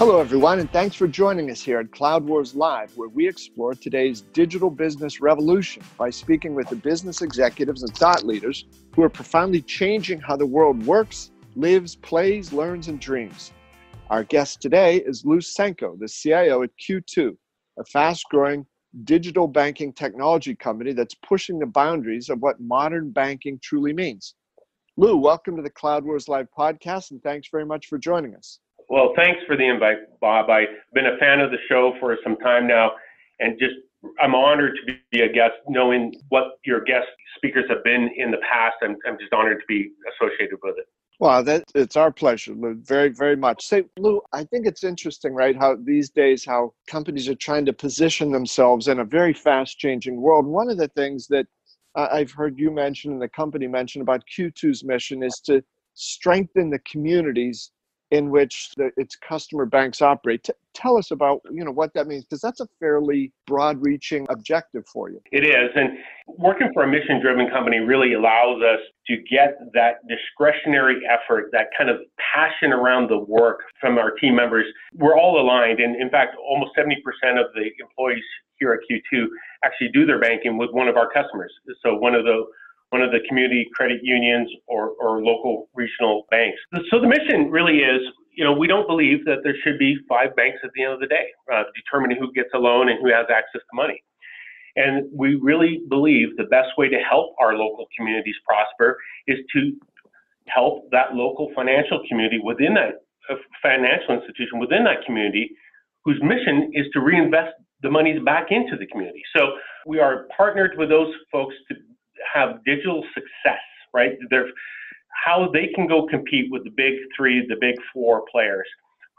Hello, everyone, and thanks for joining us here at Cloud Wars Live, where we explore today's digital business revolution by speaking with the business executives and thought leaders who are profoundly changing how the world works, lives, plays, learns, and dreams. Our guest today is Senko, the CIO at Q2, a fast-growing digital banking technology company that's pushing the boundaries of what modern banking truly means. Lou, welcome to the Cloud Wars Live podcast, and thanks very much for joining us. Well, thanks for the invite, Bob. I've been a fan of the show for some time now, and I'm honored to be a guest, knowing what your guest speakers have been in the past. I'm just honored to be associated with it. Well, it's our pleasure, Lou, very, very much. Say, Lou, I think it's interesting, right, how these days, how companies are trying to position themselves in a very fast-changing world. One of the things that I've heard you mention and the company mention about Q2's mission is to strengthen the communities in which its customer banks operate. Tell us about what that means, because that's a fairly broad-reaching objective for you. It is, and working for a mission-driven company really allows us to get that discretionary effort, that kind of passion around the work from our team members. We're all aligned, and in fact, almost 70% of the employees here at Q2 actually do their banking with one of our customers. So one of the community credit unions or local regional banks. So the mission really is, we don't believe that there should be 5 banks at the end of the day, determining who gets a loan and who has access to money. And we really believe the best way to help our local communities prosper is to help that local financial community within that financial institution within that community, whose mission is to reinvest the monies back into the community. So we are partnered with those folks to have digital success, right? How they can go compete with the big 3, the big 4 players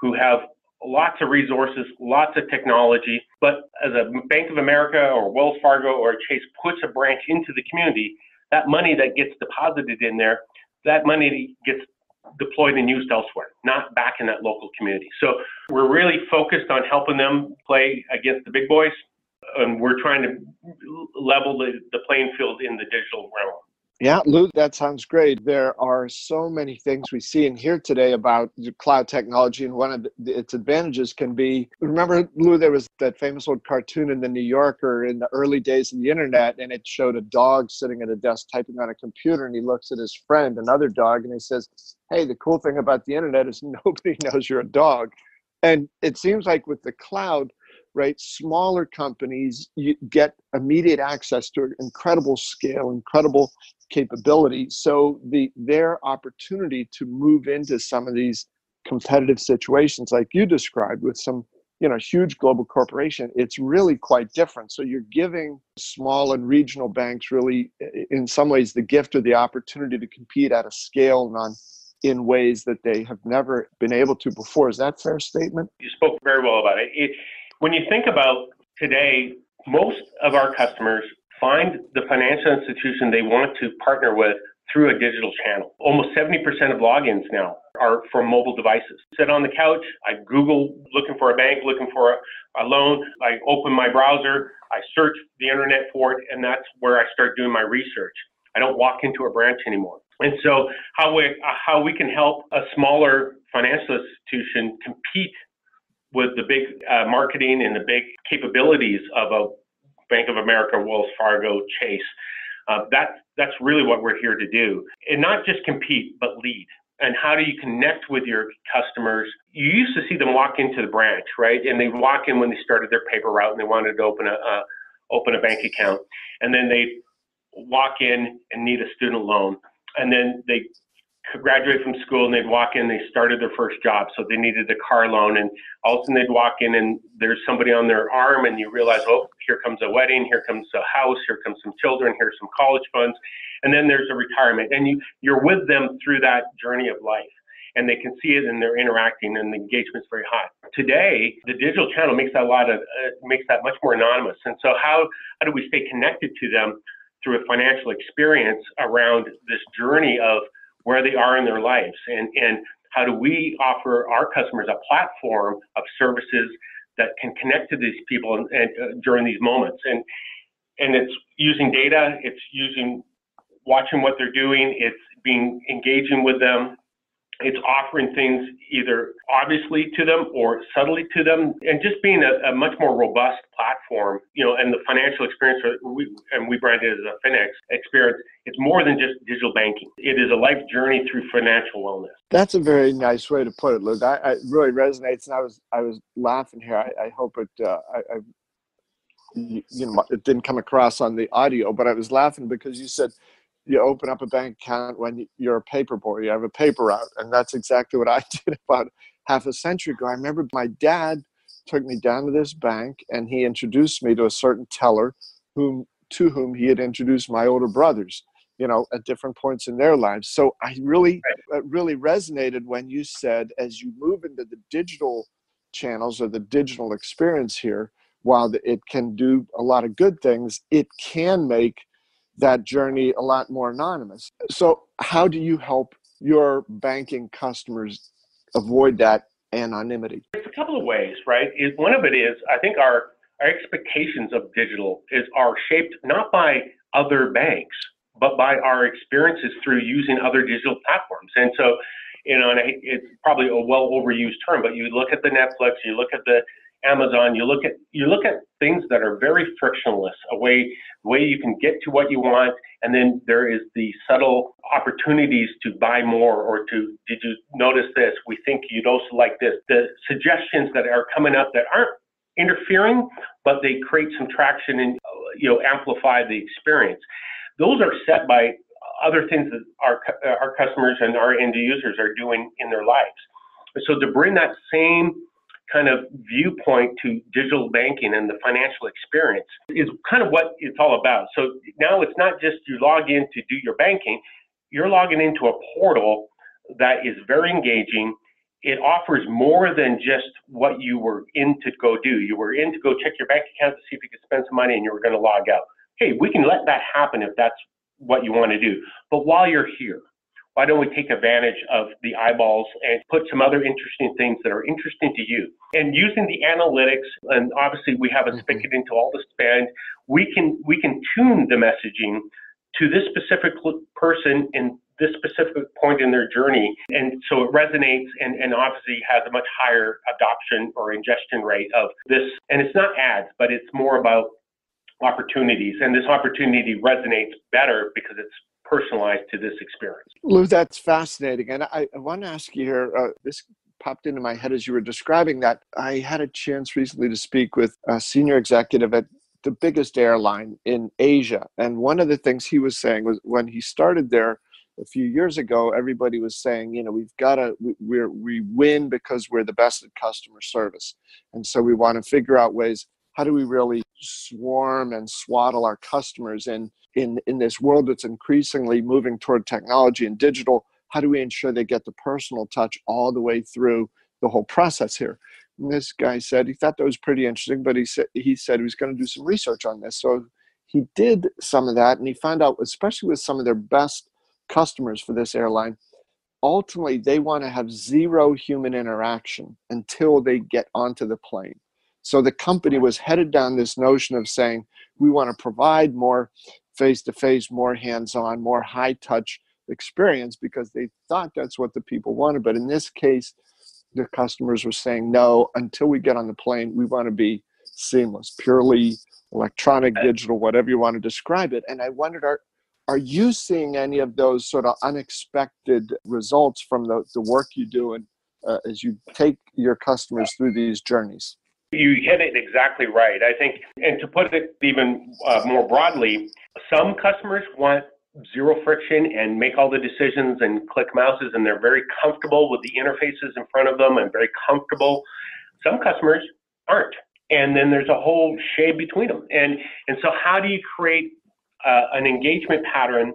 who have lots of resources, lots of technology, but as a Bank of America or Wells Fargo or Chase puts a branch into the community, that money that gets deposited in there, that money gets deployed and used elsewhere, not back in that local community. So we're really focused on helping them play against the big boys, and we're trying to level the playing field in the digital realm. Yeah, Lou, that sounds great. There are so many things we see and hear today about cloud technology, and one of its advantages can be, remember, Lou, there was that famous old cartoon in the New Yorker in the early days of the internet, and it showed a dog sitting at a desk typing on a computer, and he looks at his friend, another dog, and he says, hey, the cool thing about the internet is nobody knows you're a dog. And it seems like with the cloud, right, smaller companies you get immediate access to incredible scale, incredible capability. So their opportunity to move into some of these competitive situations like you described with some huge global corporation, it's really quite different. So you're giving small and regional banks really, in some ways, the gift or the opportunity to compete at a scale and in ways that they have never been able to before. Is that a fair statement? You spoke very well about it. When you think about today, most of our customers find the financial institution they want to partner with through a digital channel. Almost 70% of logins now are from mobile devices. Sit on the couch, I Google looking for a bank, looking for a loan, I open my browser, I search the internet for it, and that's where I start doing my research. I don't walk into a branch anymore. And so how we can help a smaller financial institution compete with the big marketing and the big capabilities of a Bank of America, Wells Fargo, Chase. That's really what we're here to do. And not just compete, but lead. And how do you connect with your customers? You used to see them walk into the branch, right? And they'd walk in when they started their paper route and they wanted to open a bank account. And then they'd walk in and need a student loan. And then they graduate from school and they'd walk in, they started their first job, so they needed a car loan, and all of a sudden they'd walk in and there's somebody on their arm and you realize, oh, here comes a wedding, here comes a house, here comes some children, here's some college funds, and then there's a retirement, and you're with them through that journey of life, and they can see it and they're interacting and the engagement's very high. Today, the digital channel makes that much more anonymous, and so how do we stay connected to them through a financial experience around this journey of where they are in their lives, and how do we offer our customers a platform of services that can connect to these people and during these moments, and it's using data, it's watching what they're doing, it's engaging with them, It's offering things either obviously to them or subtly to them, and just being a much more robust platform, and the financial experience, we brand it as a FinX experience. It's more than just digital banking. It is a life journey through financial wellness. That's a very nice way to put it, Luke. I really resonates, and I was laughing here. I hope it, it didn't come across on the audio, but I was laughing because you said you open up a bank account when you're a paper boy, you have a paper route. And that's exactly what I did about half a century ago. I remember my dad took me down to this bank and he introduced me to a certain teller to whom he had introduced my older brothers, at different points in their lives. So I really resonated when you said, as you move into the digital channels or the digital experience here, while it can do a lot of good things, it can make that journey a lot more anonymous. So how do you help your banking customers avoid that anonymity? It's a couple of ways, right? One of it is, I think our expectations of digital are shaped not by other banks, but by our experiences through using other digital platforms. And so, and it's probably a well overused term, but you look at the Netflix, you look at the Amazon, you look at things that are very frictionless, a way you can get to what you want, and then there is the subtle opportunities to buy more or did you notice this? We think you'd also like this. The suggestions that are coming up that aren't interfering, but they create some traction and amplify the experience. Those are set by other things that our customers and our end users are doing in their lives. So to bring that same kind of viewpoint to digital banking and the financial experience is kind of what it's all about. So now it's not just you log in to do your banking, you're logging into a portal that is very engaging. It offers more than just what you were in to go do. You were in to go check your bank account to see if you could spend some money and you were going to log out. Hey, we can let that happen if that's what you want to do. But while you're here, why don't we take advantage of the eyeballs and put some other interesting things that are interesting to you? And using the analytics, and obviously we have a spigot into all the spend, we can tune the messaging to this specific person in this specific point in their journey. And so it resonates and obviously has a much higher adoption or ingestion rate of this. And it's not ads, but it's more about opportunities. And this opportunity resonates better because it's personalized to this experience. Lou, that's fascinating. And I want to ask you here, this popped into my head as you were describing that. I had a chance recently to speak with a senior executive at the biggest airline in Asia. And one of the things he was saying was when he started there a few years ago, everybody was saying, we win because we're the best at customer service. And so we want to figure out ways, how do we really swarm and swaddle our customers in this world that's increasingly moving toward technology and digital? How do we ensure they get the personal touch all the way through the whole process here? And this guy said he thought that was pretty interesting, but he said he was going to do some research on this. So he did some of that, and he found out, especially with some of their best customers for this airline, ultimately they want to have zero human interaction until they get onto the plane. So the company was headed down this notion of saying, we want to provide more face-to-face, more hands-on, more high-touch experience because they thought that's what the people wanted. But in this case, the customers were saying, no, until we get on the plane, we want to be seamless, purely electronic, digital, whatever you want to describe it. And I wondered, are you seeing any of those sort of unexpected results from the work you do and as you take your customers through these journeys? You hit it exactly right. I think, and to put it even more broadly, some customers want zero friction and make all the decisions and click mouses, and they're very comfortable with the interfaces in front of them and very comfortable. Some customers aren't. And then there's a whole shade between them. And so how do you create an engagement pattern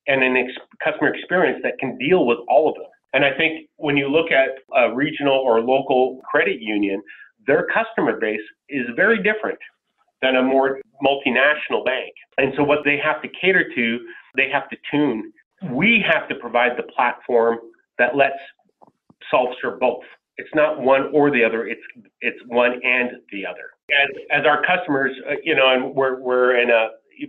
and customer experience that can deal with all of them? And I think when you look at a regional or local credit union, their customer base is very different than a more multinational bank. And so what they have to cater to, they have to tune. We have to provide the platform that lets self-serve both. It's not one or the other, it's one and the other. As our customers, and we're in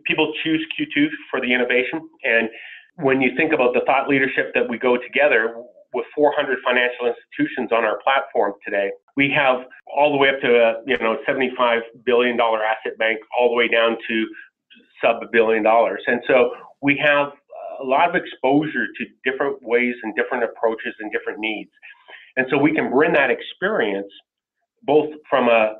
people choose Q2 for the innovation. And when you think about the thought leadership that we go together, with 400 financial institutions on our platform today. We have all the way up to a $75 billion asset bank, all the way down to sub $1 billion. And so we have a lot of exposure to different ways and different approaches and different needs. And so we can bring that experience both from a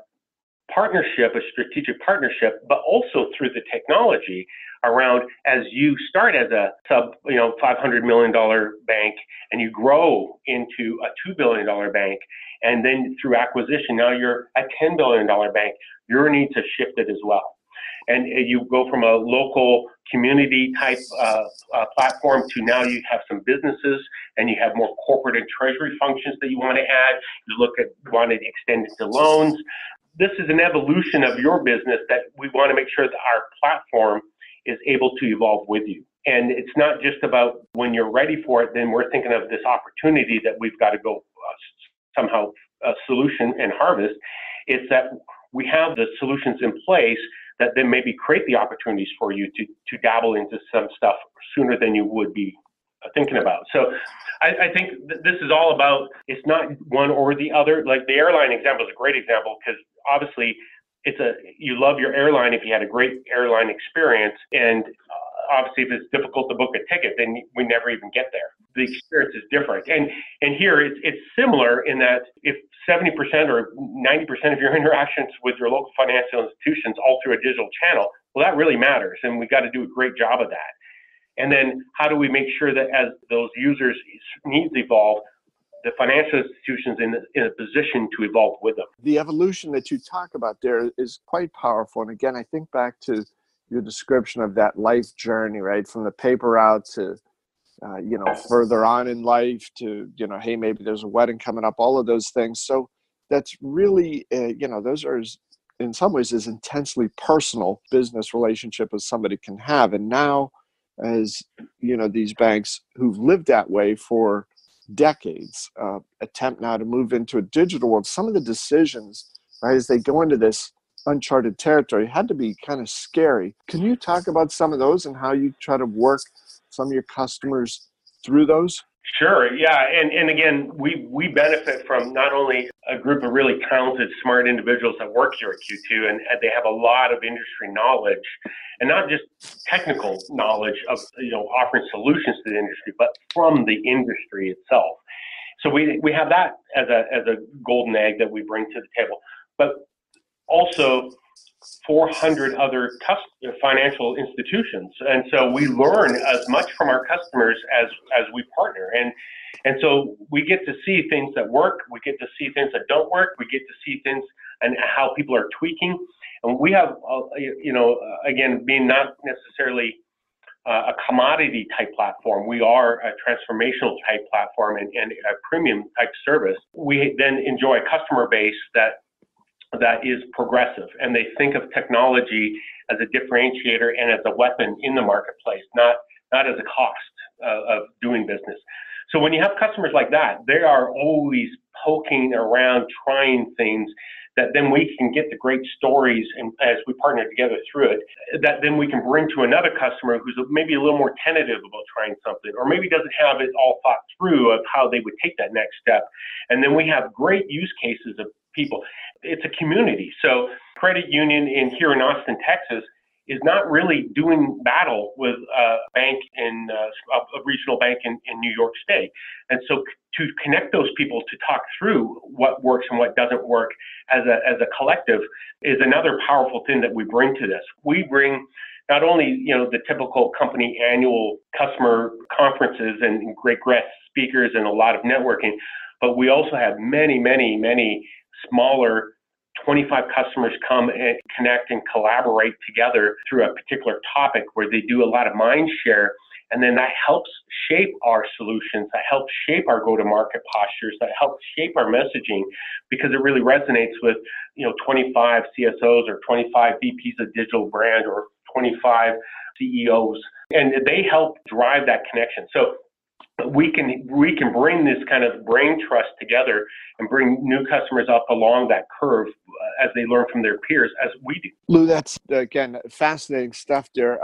partnership, a strategic partnership, but also through the technology around as you start as a sub $500 million bank and you grow into a $2 billion bank, and then through acquisition, now you're a $10 billion bank, your needs have shifted as well. And you go from a local community type platform to now you have some businesses and you have more corporate and treasury functions that you want to add. You want to extend it to loans. This is an evolution of your business that we want to make sure that our platform is able to evolve with you. And it's not just about when you're ready for it, then we're thinking of this opportunity that we've got to go somehow solution and harvest. It's that we have the solutions in place that then maybe create the opportunities for you to dabble into some stuff sooner than you would be thinking about. So I think this is all about, it's not one or the other. Like the airline example is a great example because obviously you love your airline if you had a great airline experience, and obviously if it's difficult to book a ticket, then we never even get there. The experience is different. And here it's similar in that if 70% or 90% of your interactions with your local financial institutions all through a digital channel, well, that really matters, and we've got to do a great job of that. And then how do we make sure that as those users' needs evolve, the financial institutions in a position to evolve with them? The evolution that you talk about there is quite powerful. And again, I think back to your description of that life journey, right? From the paper route to, further on in life to, hey, maybe there's a wedding coming up, all of those things. So that's really, those are in some ways as intensely personal business relationship as somebody can have. And now, as these banks who've lived that way for decades attempt now to move into a digital world, some of the decisions, right, as they go into this uncharted territory had to be kind of scary. Can you talk about some of those and how you try to work some of your customers through those? Sure, yeah. And again, we benefit from not only a group of really talented, smart individuals that work here at Q2, and they have a lot of industry knowledge, and not just technical knowledge of offering solutions to the industry, but from the industry itself. So we have that as a golden egg that we bring to the table, but also 400 other financial institutions. And so we learn as much from our customers as we partner. And so we get to see things that work. We get to see things that don't work. We get to see things and how people are tweaking. And we have, again, being not necessarily a commodity type platform, we are a transformational type platform and a premium type service. We then enjoy a customer base that is progressive, and they think of technology as a differentiator and as a weapon in the marketplace, not as a cost of doing business. So when you have customers like that, they are always poking around, trying things that then we can get the great stories, and as we partner together through it, that then we can bring to another customer who's maybe a little more tentative about trying something, or maybe doesn't have it all thought through of how they would take that next step. And then we have great use cases of people. It's a community. So credit union here in Austin, Texas, is not really doing battle with a bank a regional bank in New York State. And so to connect those people to talk through what works and what doesn't work as a collective is another powerful thing that we bring to this. We bring not only the typical company annual customer conferences and great guest speakers and a lot of networking, but we also have many, many, many smaller 25 customers come and connect and collaborate together through a particular topic where they do a lot of mind share. And then that helps shape our solutions, that helps shape our go-to-market postures, that helps shape our messaging, because it really resonates with 25 CSOs or 25 VPs of digital brand or 25 CEOs. And they help drive that connection. So we can bring this kind of brain trust together and bring new customers up along that curve as they learn from their peers, as we do. Lou, that's, again, fascinating stuff there.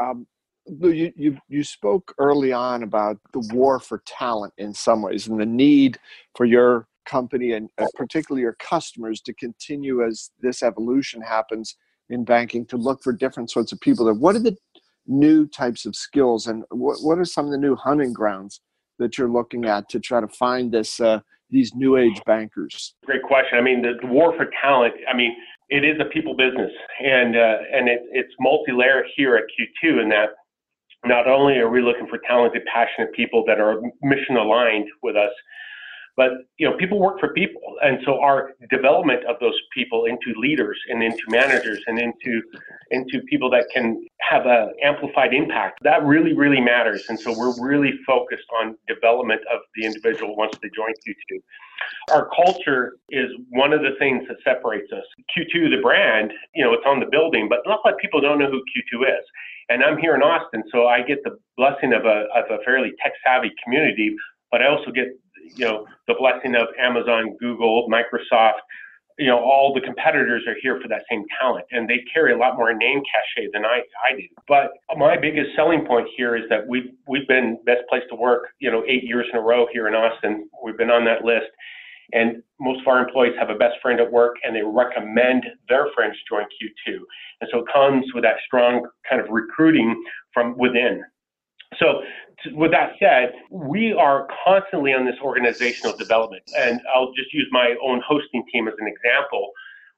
Lou, you spoke early on about the war for talent in some ways and the need for your company and particularly your customers to continue as this evolution happens in banking to look for different sorts of people. What are the new types of skills and what are some of the new hunting grounds that you're looking at to try to find these new age bankers? Great question. I mean, the war for talent, I mean, it is a people business, and it's multi-layered here at Q2 in that not only are we looking for talented, passionate people that are mission aligned with us, but people work for people, and so our development of those people into leaders and into managers and into people that can have an amplified impact, that really, really matters. And so we're really focused on development of the individual once they join Q2. Our culture is one of the things that separates us. Q2, the brand, it's on the building, but a lot of people don't know who Q2 is. And I'm here in Austin, so I get the blessing of a fairly tech-savvy community, but I also get the blessing of Amazon, Google, Microsoft. All the competitors are here for that same talent, and they carry a lot more name cachet than I do. But my biggest selling point here is that we've been best place to work, 8 years in a row here in Austin. We've been on that list, and most of our employees have a best friend at work, and they recommend their friends join Q2. And so it comes with that strong kind of recruiting from within. So with that said, we are constantly on this organizational development. And I'll just use my own hosting team as an example.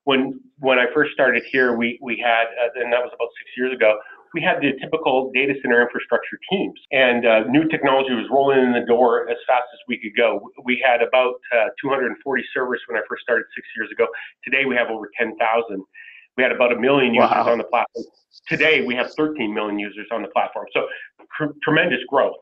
When I first started here, we had, and that was about 6 years ago, we had the typical data center infrastructure teams. And new technology was rolling in the door as fast as we could go. We had about 240 servers when I first started 6 years ago. Today, we have over 10,000. We had about 1 million users on the platform. Today, we have 13 million users on the platform. So tremendous growth.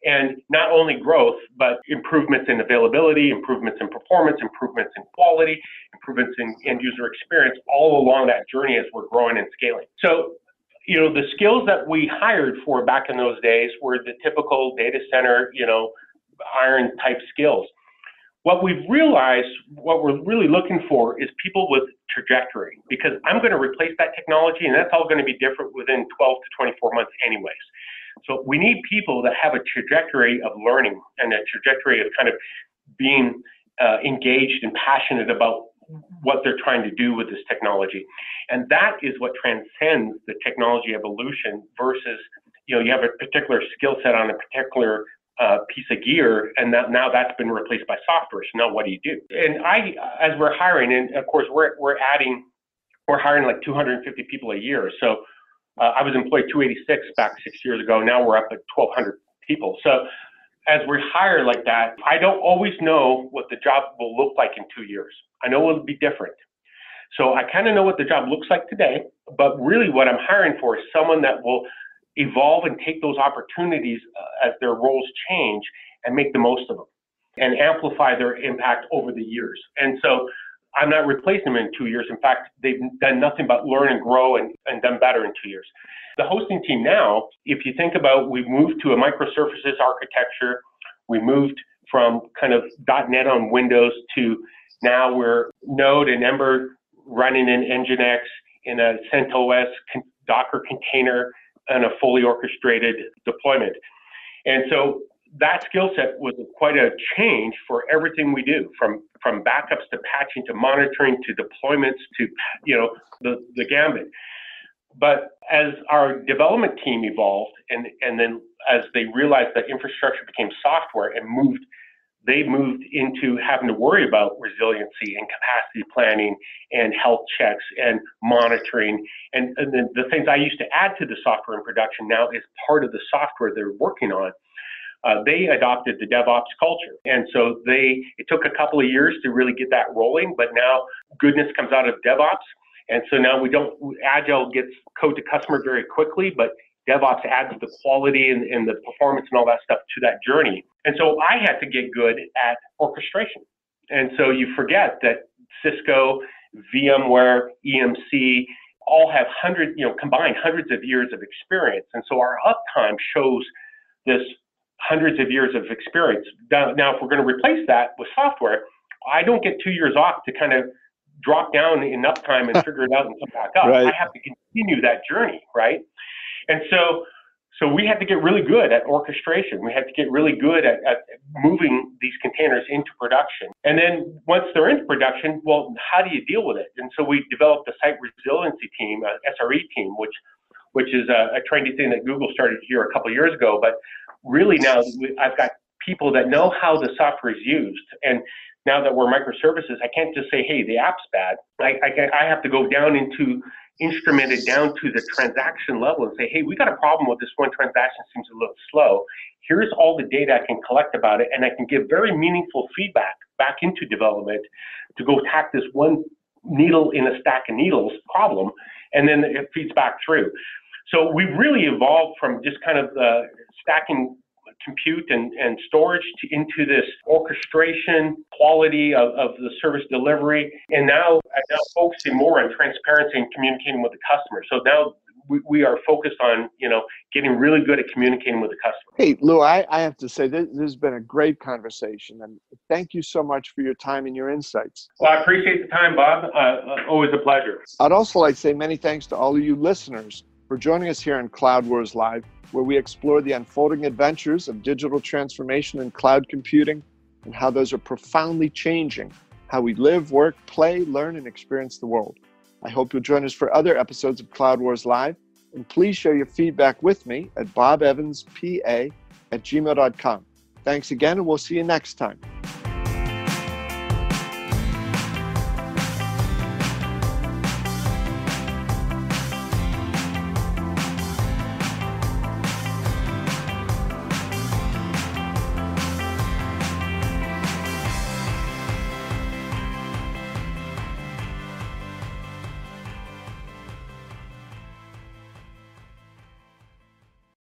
And not only growth, but improvements in availability, improvements in performance, improvements in quality, improvements in end user experience, all along that journey as we're growing and scaling. So, the skills that we hired for back in those days were the typical data center, iron type skills. What we've realized, what we're really looking for is people with trajectory, because I'm going to replace that technology, and that's all going to be different within 12 to 24 months anyways. So we need people that have a trajectory of learning and a trajectory of kind of being engaged and passionate about what they're trying to do with this technology. And that is what transcends the technology evolution versus, you have a particular skill set on a particular piece of gear, and now that's been replaced by software. So now what do you do? And as we're hiring, and of course we're hiring like 250 people a year. So I was employed 286 back 6 years ago. Now we're up at 1,200 people. So as we hire like that, I don't always know what the job will look like in 2 years. I know it'll be different. So I kind of know what the job looks like today, but really what I'm hiring for is someone that will evolve and take those opportunities as their roles change and make the most of them and amplify their impact over the years. And so I'm not replacing them in 2 years. In fact, they've done nothing but learn and grow and done better in 2 years. The hosting team now, if you think about, we've moved to a microservices architecture. We moved from kind of .NET on Windows to now we're Node and Ember running in Nginx in a CentOS Docker container and a fully orchestrated deployment. And so that skill set was quite a change for everything we do, from backups to patching to monitoring to deployments to the gambit. But as our development team evolved and then as they realized that infrastructure became software and they moved into having to worry about resiliency and capacity planning and health checks and monitoring. And then the things I used to add to the software in production now is part of the software they're working on. They adopted the DevOps culture. And so it took a couple of years to really get that rolling, but now goodness comes out of DevOps. And so now Agile gets code to customer very quickly, but DevOps adds the quality and the performance and all that stuff to that journey. And so I had to get good at orchestration. And so you forget that Cisco, VMware, EMC all have combined hundreds of years of experience. And so our uptime shows this hundreds of years of experience. Now, if we're going to replace that with software, I don't get 2 years off to kind of drop down in uptime and figure it out and come back up. Right. I have to continue that journey, right? And so So we had to get really good at orchestration. We had to get really good at moving these containers into production. And then once they're into production, well, how do you deal with it? And so we developed a site resiliency team, a SRE team, which is a trendy thing that Google started here a couple of years ago. But really now I've got people that know how the software is used. And now that we're microservices, I can't just say, hey, the app's bad. I have to go down into instrumented down to the transaction level and say, hey, we got a problem with this one transaction, seems a little slow. Here's all the data I can collect about it, and I can give very meaningful feedback back into development to go attack this one needle in a stack of needles problem, and then it feeds back through. So we really evolved from just kind of stacking compute and storage into this orchestration quality of the service delivery. And now I'm focusing more on transparency and communicating with the customer. So now we are focused on, getting really good at communicating with the customer. Hey, Lou, I have to say this has been a great conversation, and thank you so much for your time and your insights. Well, I appreciate the time, Bob. Always a pleasure. I'd also like to say many thanks to all of you listeners for joining us here on Cloud Wars Live, where we explore the unfolding adventures of digital transformation and cloud computing and how those are profoundly changing how we live, work, play, learn, and experience the world. I hope you'll join us for other episodes of Cloud Wars Live, and please share your feedback with me at bobevanspa@gmail.com. Thanks again, and we'll see you next time.